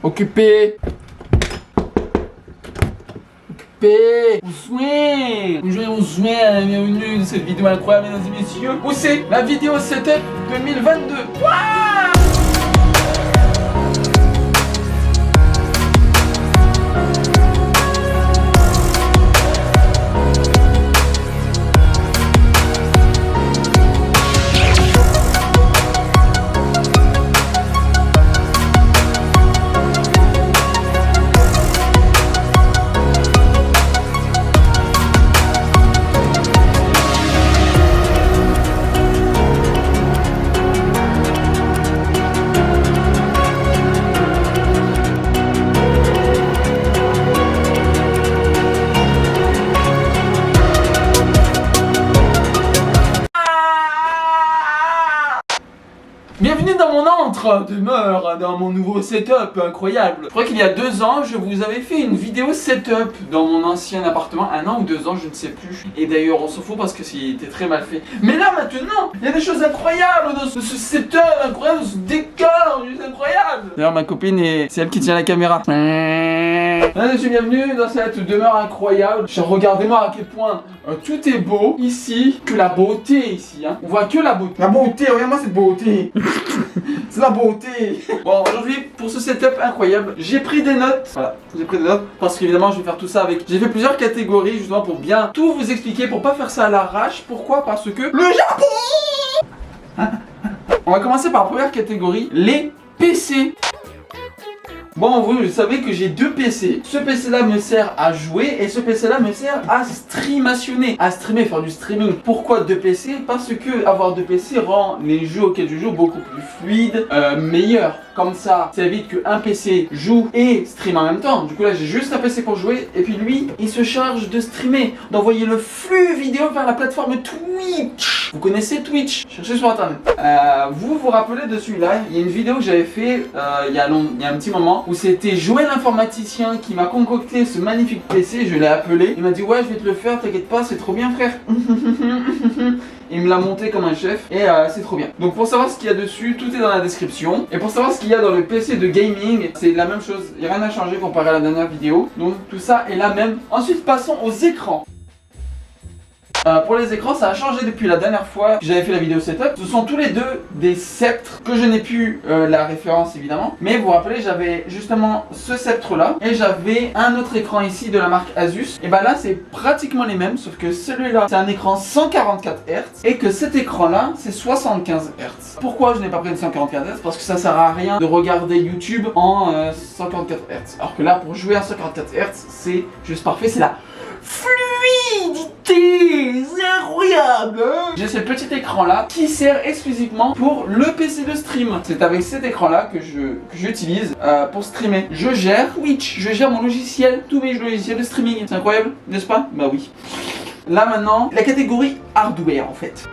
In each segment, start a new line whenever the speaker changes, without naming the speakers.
Occupé. Occupé. Bonjour, bienvenue dans cette vidéo incroyable, mesdames et messieurs. Où c'est la vidéo setup 2022. Waouh! Bienvenue dans mon demeure, dans mon nouveau setup incroyable. Je crois qu'il y a 2 ans, je vous avais fait une vidéo setup dans mon ancien appartement. 1 an ou 2 ans, je ne sais plus. Et d'ailleurs, on s'en fout parce que c'était très mal fait. Mais là, maintenant, il y a des choses incroyables dans ce setup, incroyable, dans ce décor, juste incroyable. D'ailleurs, ma copine, c'est elle qui tient la caméra. Je suis bienvenue dans cette demeure incroyable. Regardez-moi à quel point tout est beau ici, que la beauté ici. Hein. On voit que la beauté. La beauté, regarde-moi cette beauté. C'est la beauté. Bon, aujourd'hui, pour ce setup incroyable, j'ai pris des notes. Voilà, j'ai pris des notes parce qu'évidemment, je vais faire tout ça avec. J'ai fait plusieurs catégories justement pour bien tout vous expliquer, pour pas faire ça à l'arrache. Pourquoi? Parce que le Japon. On va commencer par la première catégorie, les PC. Bon, vous savez que j'ai 2 PC. Ce PC là me sert à jouer et ce PC là me sert à streamationner, à streamer, faire du streaming. Pourquoi 2 PC? Parce que avoir 2 PC rend les jeux auxquels je joue beaucoup plus fluides, meilleurs. Comme ça évite qu'un PC joue et stream en même temps. Du coup là j'ai juste un PC pour jouer et puis lui il se charge de streamer, d'envoyer le flux vidéo vers la plateforme Twitch. Vous connaissez Twitch? Cherchez sur internet. Vous vous rappelez de celui-là? Il y a une vidéo que j'avais fait il y a un petit moment où c'était Joël l'informaticien qui m'a concocté ce magnifique PC. Je l'ai appelé, il m'a dit ouais je vais te le faire, t'inquiète pas, c'est trop bien frère. Il me l'a monté comme un chef et c'est trop bien. Donc pour savoir ce qu'il y a dessus, tout est dans la description. Et pour savoir ce qu'il y a dans le PC de gaming, c'est la même chose. Il n'y a rien à changer comparé à la dernière vidéo. Donc tout ça est la même. Ensuite passons aux écrans. Pour les écrans, ça a changé depuis la dernière fois que j'avais fait la vidéo setup. Ce sont tous les deux des sceptres que je n'ai plus la référence évidemment. Mais vous vous rappelez, j'avais justement ce sceptre là et j'avais un autre écran ici de la marque Asus. Et bah là, c'est pratiquement les mêmes, sauf que celui-là, c'est un écran 144 Hz et que cet écran là, c'est 75 Hz. Pourquoi je n'ai pas pris le 144 Hz? Parce que ça sert à rien de regarder YouTube en 144 Hz. Alors que là, pour jouer à 144 Hz, c'est juste parfait, c'est la fluidité, c'est incroyable hein. J'ai ce petit écran là qui sert exclusivement pour le PC de stream. C'est avec cet écran là que j'utilise pour streamer. Je gère Twitch, je gère mon logiciel, tous mes logiciels de streaming. C'est incroyable, n'est-ce pas? Bah oui. Là maintenant, la catégorie hardware en fait.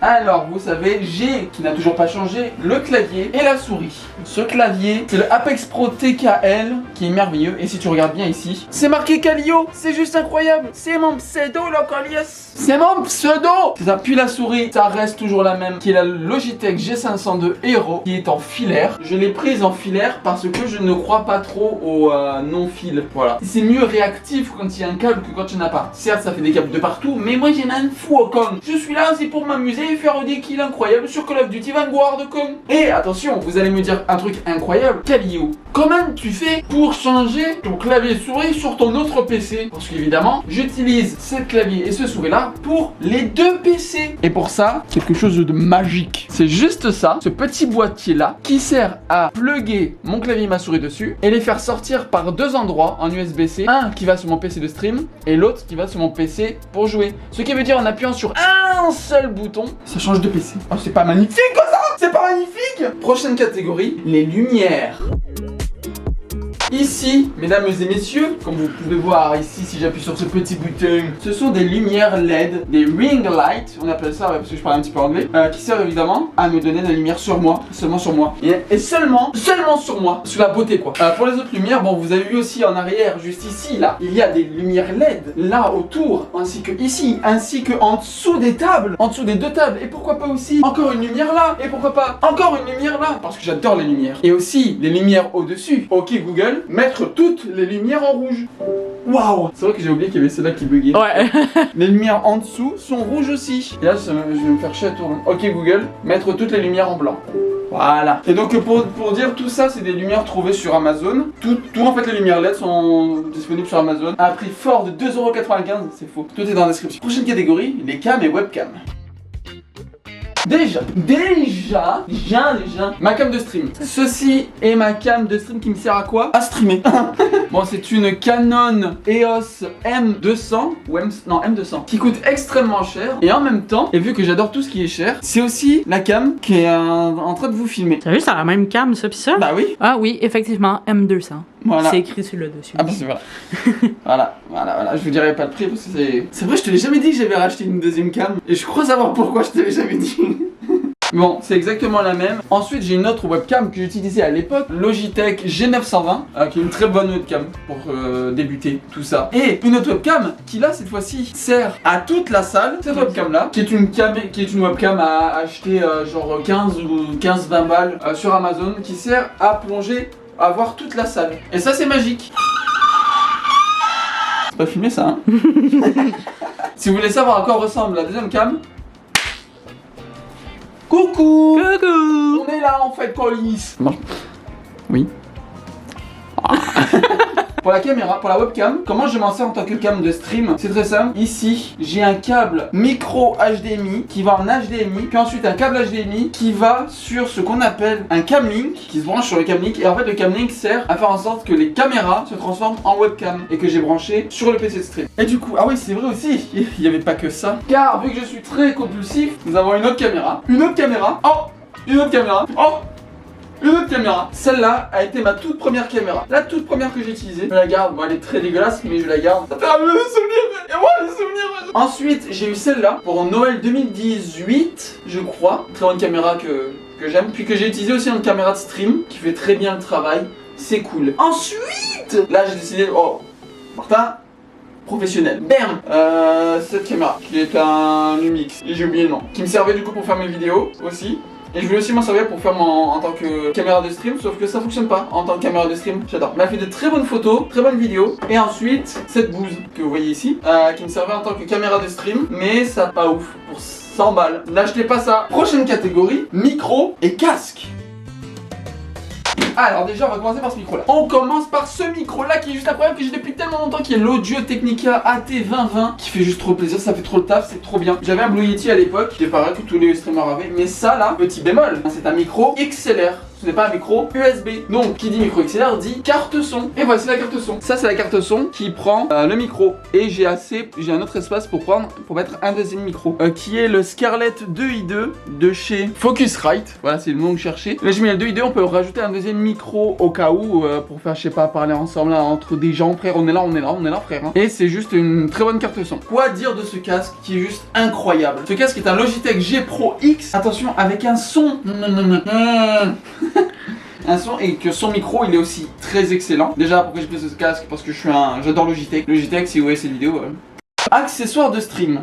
Alors, vous savez, j'ai, qui n'a toujours pas changé, le clavier et la souris. Ce clavier, c'est le Apex Pro TKL, qui est merveilleux. Et si tu regardes bien ici, c'est marqué Kallio. C'est juste incroyable. C'est mon pseudo, Localius. C'est mon pseudo. C'est ça. Puis la souris, ça reste toujours la même, qui est la Logitech G502 Hero, qui est en filaire. Je l'ai prise en filaire parce que je ne crois pas trop au non-fil. Voilà. C'est mieux réactif quand il y a un câble que quand il n'y en a pas. Certes, ça fait des câbles de partout, mais moi, j'ai un fou au con. Je suis là, c'est pour m'amuser et faire des kills incroyables sur Call of Duty Vanguard con. Et attention, vous allez me dire un truc incroyable, Kallio. Comment tu fais pour changer ton clavier souris sur ton autre PC? Parce qu'évidemment, j'utilise ce clavier et ce souris là pour les 2 PC. Et pour ça, quelque chose de magique. C'est juste ça, ce petit boîtier là, qui sert à plugger mon clavier et ma souris dessus et les faire sortir par 2 endroits en USB-C. Un qui va sur mon PC de stream et l'autre qui va sur mon PC pour jouer. Ce qui veut dire en appuyant sur un seul bouton, ça change de PC. Oh, c'est pas magnifique ça? C'est pas magnifique? Prochaine catégorie, les lumières. Ici, mesdames et messieurs, comme vous pouvez voir ici, si j'appuie sur ce petit bouton, ce sont des lumières LED, des ring lights, on appelle ça, ouais, parce que je parle un petit peu anglais, qui servent évidemment à me donner de la lumière sur moi, seulement sur moi, et seulement sur moi, sur la beauté quoi. Pour les autres lumières, bon, vous avez vu aussi en arrière, juste ici, là, il y a des lumières LED, là autour, ainsi que ici, ainsi que en dessous des tables, en dessous des deux tables, et pourquoi pas aussi encore une lumière là, et pourquoi pas encore une lumière là, parce que j'adore les lumières, et aussi les lumières au-dessus. Ok Google, mettre toutes les lumières en rouge. Waouh! C'est vrai que j'ai oublié qu'il y avait celle-là qui buguait.
Ouais.
Les lumières en dessous sont rouges aussi. Et là, je vais me faire chier à tourner. Ok Google, mettre toutes les lumières en blanc. Voilà. Et donc pour dire tout ça, c'est des lumières trouvées sur Amazon. Tout en fait les lumières LED sont disponibles sur Amazon à un prix fort de 2,95€. C'est faux. Tout est dans la description. Prochaine catégorie, les cams et webcams. Déjà, ma cam de stream. Ceci est ma cam de stream qui me sert à quoi? À streamer. Bon, c'est une Canon EOS M200 ou M200 qui coûte extrêmement cher. Et en même temps, et vu que j'adore tout ce qui est cher, c'est aussi la cam qui est en train de vous filmer.
T'as vu, c'est la même cam, ça pis ça?
Bah oui.
Ah oui, effectivement, M200.
Voilà.
C'est écrit sur le dessus.
Ah bah c'est voilà. voilà. Je vous dirai pas le prix parce que c'est vrai, je te l'ai jamais dit que j'avais racheté une deuxième cam. Et je crois savoir pourquoi je te l'ai jamais dit. Bon, c'est exactement la même. Ensuite, j'ai une autre webcam que j'utilisais à l'époque, Logitech G920, qui est une très bonne webcam pour débuter tout ça. Et une autre webcam qui là, cette fois-ci, sert à toute la salle. Cette webcam-là, qui est une webcam à acheter genre 15 ou 15-20 balles sur Amazon, qui sert à plonger, à voir toute la salle. Et ça, c'est magique. C'est pas filmé ça, hein. Si vous voulez savoir à quoi ressemble la deuxième cam, coucou!
Coucou!
On est là en fait, Colis! Oui. Pour la caméra, pour la webcam, comment je m'en sers en tant que cam de stream? C'est très simple. Ici, j'ai un câble micro HDMI qui va en HDMI, puis ensuite un câble HDMI qui va sur ce qu'on appelle un camlink, qui se branche sur le camlink. Et en fait, le camlink sert à faire en sorte que les caméras se transforment en webcam et que j'ai branché sur le PC de stream. Et du coup, ah oui, c'est vrai aussi, il n'y avait pas que ça. Car vu que je suis très compulsif, nous avons une autre caméra. Oh! Une autre caméra. Oh! Une autre caméra. Celle-là a été ma toute première caméra. La toute première que j'ai utilisée. Je la garde. Bon, elle est très dégueulasse, mais je la garde. Ça fait un peu de souvenirs. Et moi, des souvenirs. Ensuite, j'ai eu celle-là pour Noël 2018, je crois. Très bonne caméra que j'aime. Puis que j'ai utilisé aussi une caméra de stream qui fait très bien le travail. C'est cool. Ensuite, là, j'ai décidé. Oh, Martin. Professionnel. Bam. Cette caméra qui est un Lumix. Et j'ai oublié le nom. Qui me servait du coup pour faire mes vidéos aussi. Et je voulais aussi m'en servir pour faire en tant que caméra de stream, sauf que ça fonctionne pas en tant que caméra de stream. J'adore. Mais elle fait de très bonnes photos, très bonnes vidéos. Et ensuite, cette bouse que vous voyez ici, qui me servait en tant que caméra de stream, mais ça pas ouf. Pour 100 balles. N'achetez pas ça. Prochaine catégorie, micro et casque. Alors déjà on va commencer par ce micro là. On commence par ce micro là qui est juste un problème que j'ai depuis tellement longtemps, qui est l'Audio Technica AT2020, qui fait juste trop plaisir, ça fait trop le taf, c'est trop bien. J'avais un Blue Yeti à l'époque, qui est pareil que tous les streamers avaient, mais ça là, petit bémol, c'est un micro XLR. Ce n'est pas un micro USB. Donc, qui dit micro XLR dit carte son. Et voici la carte son. Ça, c'est la carte son qui prend le micro. Et j'ai un autre espace pour mettre un deuxième micro, qui est le Scarlett 2i2 de chez Focusrite. Voilà, c'est le nom que je cherchais. Là, je mets le 2i2. On peut rajouter un deuxième micro au cas où pour faire, je sais pas, parler ensemble là, entre des gens. Frère, on est là, frère. Hein. Et c'est juste une très bonne carte son. Quoi dire de ce casque qui est juste incroyable? Ce casque est un Logitech G Pro X. Attention, avec un son. Un son, et que son micro il est aussi très excellent. Déjà pourquoi j'ai pris ce casque? Parce que j'adore Logitech. Logitech, si vous voyez cette vidéo. Accessoires de stream.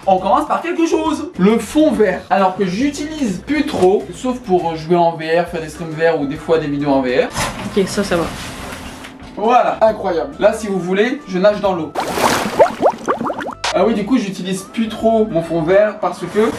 On commence par quelque chose. Le fond vert. Alors que j'utilise plus trop, sauf pour jouer en VR, faire des streams VR ou des fois des vidéos en VR.
Ok, ça va.
Voilà, incroyable. Là si vous voulez, je nage dans l'eau. Ah oui, du coup j'utilise plus trop mon fond vert parce que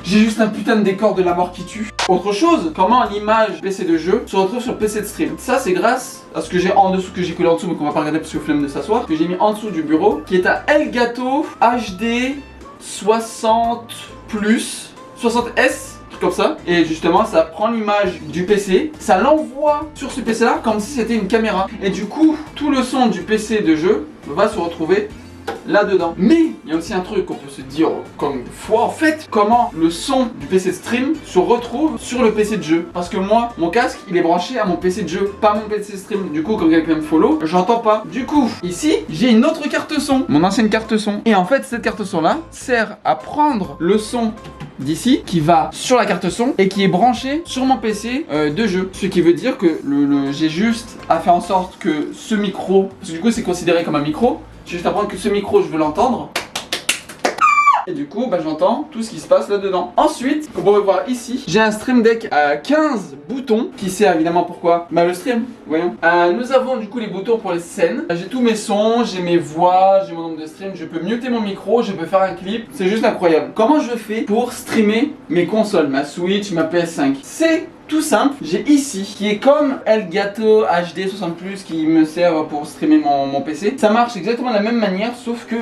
j'ai juste un putain de décor de la mort qui tue. Autre chose, comment l'image PC de jeu se retrouve sur PC de stream. Ça c'est grâce à ce que j'ai en dessous, que j'ai collé en dessous, mais qu'on va pas regarder parce que flemme de s'asseoir, que j'ai mis en dessous du bureau, qui est un Elgato HD 60 plus 60S, truc comme ça. Et justement ça prend l'image du PC, ça l'envoie sur ce PC là comme si c'était une caméra. Et du coup tout le son du PC de jeu va se retrouver là-dedans. Mais il y a aussi un truc qu'on peut se dire comme fois en fait, comment le son du PC stream se retrouve sur le PC de jeu. Parce que moi, mon casque, il est branché à mon PC de jeu, pas mon PC stream. Du coup, quand quelqu'un me follow, j'entends pas. Du coup, ici, j'ai une autre carte son, mon ancienne carte son. Et en fait, cette carte son là sert à prendre le son d'ici qui va sur la carte son et qui est branché sur mon PC de jeu. Ce qui veut dire que j'ai juste à faire en sorte que ce micro, parce que du coup c'est considéré comme un micro, j'ai juste à prendre que ce micro je veux l'entendre. Et du coup, j'entends tout ce qui se passe là-dedans. Ensuite, comme on peut voir ici, j'ai un Stream Deck à 15 boutons qui sert évidemment pourquoi le stream, voyons. Nous avons du coup les boutons pour les scènes. J'ai tous mes sons, j'ai mes voix, j'ai mon nombre de streams, je peux muter mon micro, je peux faire un clip. C'est juste incroyable. Comment je fais pour streamer mes consoles, ma Switch, ma PS5? C'est tout simple, j'ai ici, qui est comme Elgato HD 60 Plus qui me sert pour streamer mon PC. Ça marche exactement de la même manière, sauf que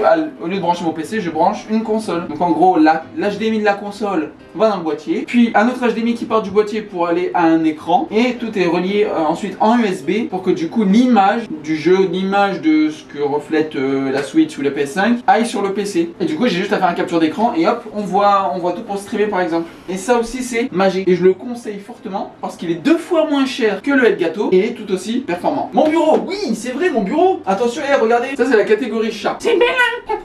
au lieu de brancher mon PC, je branche une console. Donc en gros, l'HDMI de la console va dans le boîtier, puis un autre HDMI qui part du boîtier pour aller à un écran, et tout est relié ensuite en USB pour que du coup l'image du jeu, l'image de ce que reflète la Switch ou la PS5 aille sur le PC. Et du coup, j'ai juste à faire un capture d'écran et hop, on voit tout pour streamer par exemple. Et ça aussi, c'est magique. Et je le conseille fortement parce qu'il est 2 fois moins cher que le Elgato et tout aussi performant. Mon bureau, oui, c'est vrai, mon bureau. Attention, regardez, ça c'est la catégorie chat. C'est Bella.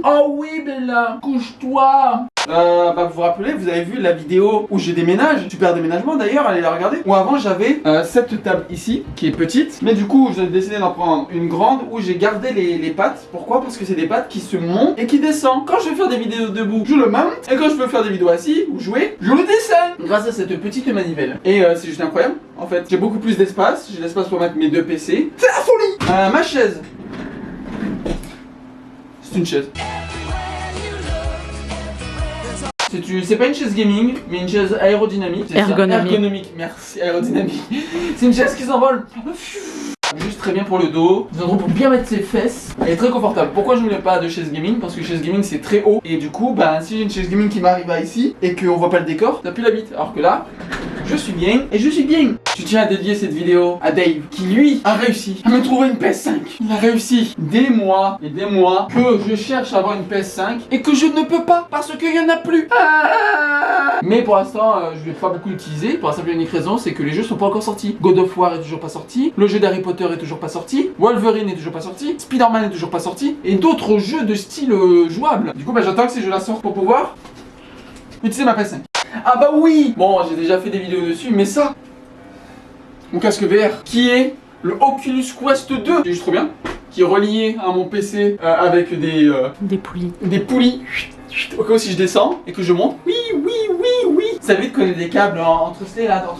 Oh oui, Bella, couche-toi. Vous vous rappelez, vous avez vu la vidéo où je déménage, super déménagement d'ailleurs, allez la regarder. Où avant j'avais cette table ici qui est petite, mais du coup j'ai décidé d'en prendre une grande où j'ai gardé les pattes. Pourquoi? Parce que c'est des pattes qui se montent et qui descendent. Quand je veux faire des vidéos debout, je le monte, et quand je veux faire des vidéos assis ou jouer, je le descends grâce à cette petite manivelle. Et c'est juste incroyable en fait. J'ai beaucoup plus d'espace, j'ai l'espace pour mettre mes 2 PC. C'est la folie. Ma chaise, c'est une chaise. C'est pas une chaise gaming, mais une chaise aérodynamique. Ergonomique, merci, aérodynamique. C'est une chaise qui s'envole. Juste très bien pour le dos, des endroits pour bien mettre ses fesses. Elle est très confortable. Pourquoi je ne voulais pas de chaise gaming? Parce que chaise gaming c'est très haut. Et du coup, si j'ai une chaise gaming qui m'arrive à ici et qu'on voit pas le décor, t'as plus la bite. Alors que là, je suis bien et je suis bien. Je tiens à dédier cette vidéo à Dave qui lui a réussi à me trouver une PS5. Il a réussi des mois et des mois que je cherche à avoir une PS5 et que je ne peux pas parce qu'il y en a plus. Mais pour l'instant, je vais pas beaucoup l'utiliser pour la simple et unique raison, c'est que les jeux sont pas encore sortis. God of War est toujours pas sorti, le jeu d'Harry Potter est toujours pas sorti, Wolverine est toujours pas sorti, Spider-Man est toujours pas sorti et d'autres jeux de style jouable. Du coup, j'attends que ces jeux-là sortent pour pouvoir utiliser ma PS5. Ah bah oui! Bon, j'ai déjà fait des vidéos dessus, mais ça, mon casque VR, qui est le Oculus Quest 2, c'est juste trop bien, qui est relié à mon PC avec des poulies. Des poulies. Au cas où si je descends et que je monte, oui. Ça évite qu'on ait des câbles entre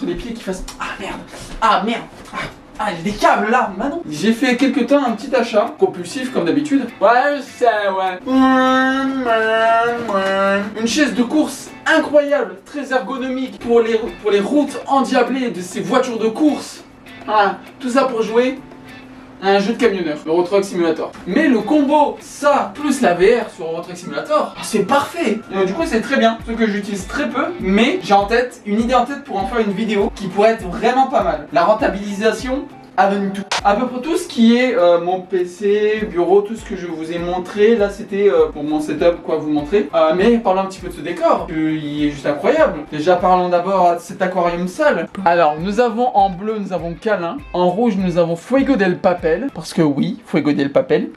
les pieds qui fassent ah merde. Ah, il y a des câbles là, non. J'ai fait quelque temps un petit achat compulsif comme d'habitude. Ouais, une chaise de course incroyable, très ergonomique pour les routes endiablées de ces voitures de course. Voilà, tout ça pour jouer à un jeu de camionneur, le Euro Truck Simulator. Mais le combo, ça, plus la VR sur Euro Truck Simulator, c'est parfait. Du coup, c'est très bien. Ce que j'utilise très peu, mais j'ai une idée en tête pour en faire une vidéo qui pourrait être vraiment pas mal. La rentabilisation avec tout. À peu près tout ce qui est mon PC, bureau, tout ce que je vous ai montré, là c'était pour mon setup quoi vous montrer. Mais parlons un petit peu de ce décor, il est juste incroyable. Déjà parlons d'abord de cet aquarium sale. Alors nous avons en bleu, nous avons Câlin. En rouge nous avons Fuego del Papel, parce que oui, Fuego del Papel.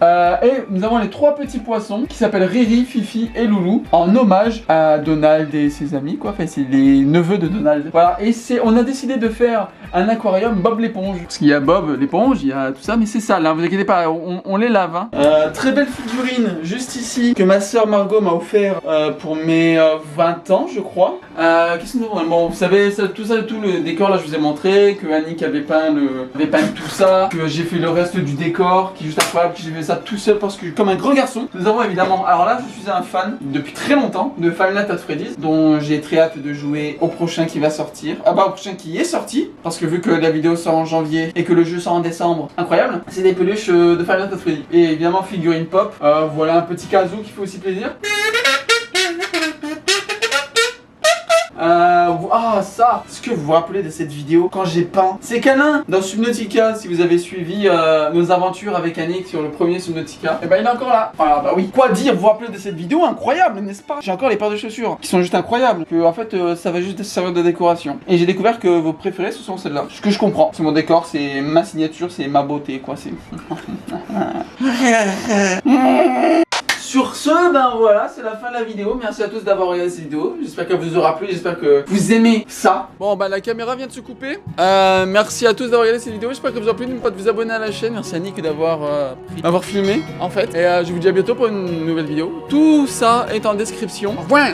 Et nous avons les 3 petits poissons qui s'appellent Riri, Fifi et Loulou, en hommage à Donald et ses amis quoi. Enfin c'est les neveux de Donald. Voilà, et on a décidé de faire un aquarium Bob l'éponge. Parce qu'il y a Bob l'éponge, il y a tout ça, mais c'est ça là, vous inquiétez pas, on les lave. Hein. Très belle figurine, juste ici, que ma soeur Margot m'a offert pour mes 20 ans, je crois. Qu'est-ce que nous avons? Bon, vous savez, tout le décor là, je vous ai montré, que Annick avait peint tout ça, que j'ai fait le reste du décor, qui est juste incroyable, que j'ai fait ça tout seul parce que, comme un grand garçon, nous avons évidemment, alors là, je suis un fan depuis très longtemps de Five Nights at Freddy's, dont j'ai très hâte de jouer au prochain qui va sortir. Au prochain qui est sorti, parce que vu que la vidéo sort en janvier et que le jeu sort en décembre, incroyable, c'est des peluches de Five Nights at Freddy's. Et évidemment, figurine pop, voilà un petit kazoo qui fait aussi plaisir. ça. Est-ce que vous vous rappelez de cette vidéo quand j'ai peint ces câlins dans Subnautica? Si vous avez suivi nos aventures avec Annick sur le premier Subnautica, et ben il est encore là. Voilà, bah oui. Quoi dire, vous vous rappelez de cette vidéo incroyable, n'est-ce pas? J'ai encore les paires de chaussures qui sont juste incroyables. Que en fait, ça va juste servir de décoration. Et j'ai découvert que vos préférées ce sont celles-là. Ce que je comprends. C'est mon décor, c'est ma signature, c'est ma beauté, quoi. C'est. Sur ce, ben voilà, c'est la fin de la vidéo. Merci à tous d'avoir regardé cette vidéo. J'espère qu'elle vous aura plu, j'espère que vous aimez ça. Bon, ben la caméra vient de se couper. Merci à tous d'avoir regardé cette vidéo. J'espère que vous aura plu. N'oubliez pas de vous abonner à la chaîne. Merci à Nick d'avoir filmé, en fait. Et je vous dis à bientôt pour une nouvelle vidéo. Tout ça est en description. Au revoir.